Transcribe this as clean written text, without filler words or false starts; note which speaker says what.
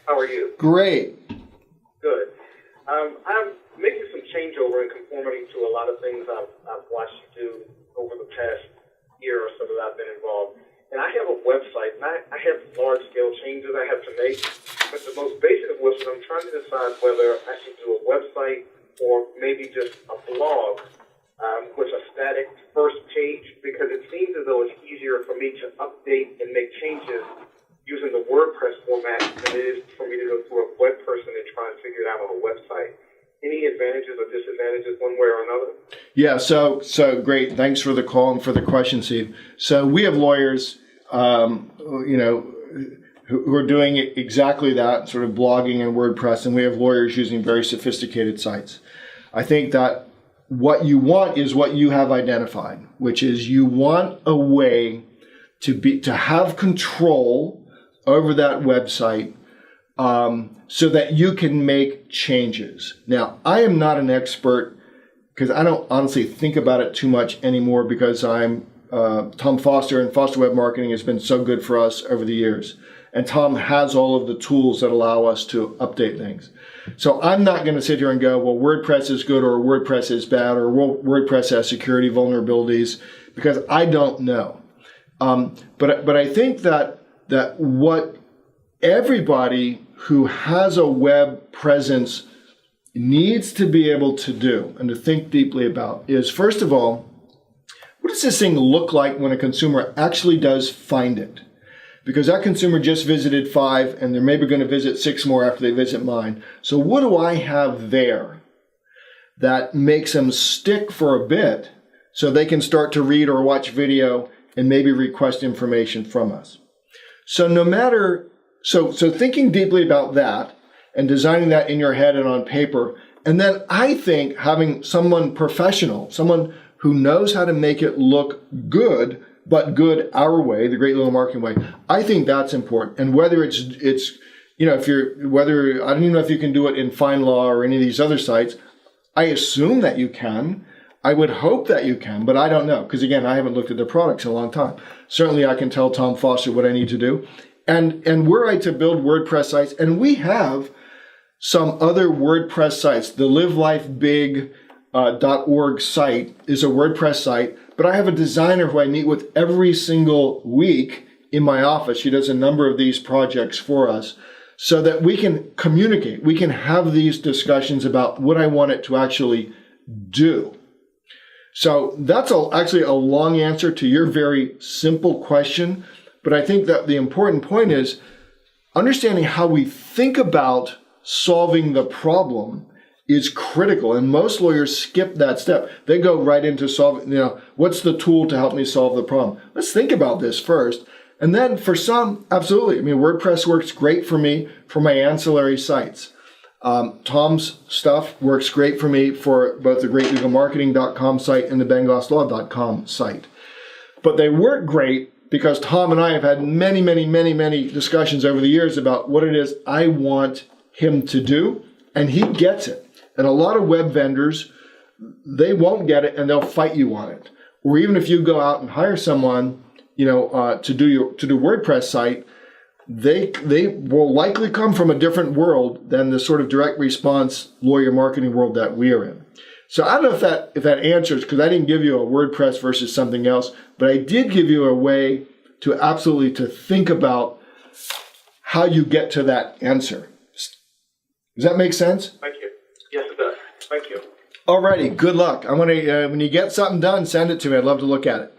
Speaker 1: How are you?
Speaker 2: Great.
Speaker 1: Good. I'm making some changeover in conformity to a lot of things I've watched you do over the past year or so that I've been involved. And I have a website, and I have large-scale changes I have to make. But the most basic of which I'm trying to decide whether I should do a website or maybe just a blog with a static first page, because it seems as though it's easier for me to update and make changes using the WordPress format than it is for me to go through a web person and try and figure it out on a website. Any advantages or disadvantages one way or another?
Speaker 2: Yeah, so great. Thanks for the call and for the question, Steve. So we have lawyers, who are doing exactly that, sort of blogging and WordPress, and we have lawyers using very sophisticated sites. I think that what you want is what you have identified, which is you want a way to have control over that website so that you can make changes. Now, I am not an expert because I don't honestly think about it too much anymore because I'm Tom Foster, and Foster Web Marketing has been so good for us over the years. And Tom has all of the tools that allow us to update things. So I'm not going to sit here and go, well, WordPress is good or WordPress is bad or WordPress has security vulnerabilities, because I don't know. But I think that what everybody who has a web presence needs to be able to do and to think deeply about is, first of all, what does this thing look like when a consumer actually does find it? Because that consumer just visited 5 and they're maybe going to visit 6 more after they visit mine. So what do I have there that makes them stick for a bit so they can start to read or watch video and maybe request information from us? So so thinking deeply about that and designing that in your head and on paper, and then I think having someone professional, someone who knows how to make it look good, but good our way, the Great Little Marketing way. I think that's important. And whether it's I don't even know if you can do it in FindLaw or any of these other sites. I assume that you can. I would hope that you can, but I don't know. Because again, I haven't looked at the products in a long time. Certainly I can tell Tom Foster what I need to do. And were I to build WordPress sites, and we have some other WordPress sites, the livelifebig.org site is a WordPress site, but I have a designer who I meet with every single week in my office. She does a number of these projects for us so that we can communicate. We can have these discussions about what I want it to actually do. So that's actually a long answer to your very simple question. But I think that the important point is understanding how we think about solving the problem is critical. And most lawyers skip that step. They go right into solving, what's the tool to help me solve the problem? Let's think about this first. And then for some, absolutely. WordPress works great for me for my ancillary sites. Tom's stuff works great for me for both the greatlegalmarketing.com site and the bengoslaw.com site. But they work great because Tom and I have had many, many, many, many discussions over the years about what it is I want him to do, and he gets it. And a lot of web vendors, they won't get it and they'll fight you on it. Or even if you go out and hire someone, to do WordPress site, they will likely come from a different world than the sort of direct response lawyer marketing world that we are in. So I don't know if that answers, because I didn't give you a WordPress versus something else, but I did give you a way to absolutely to think about how you get to that answer. Does that make sense?
Speaker 1: Thank you. Yes, it does. Thank you.
Speaker 2: Alrighty, good luck. I want to when you get something done, send it to me. I'd love to look at it.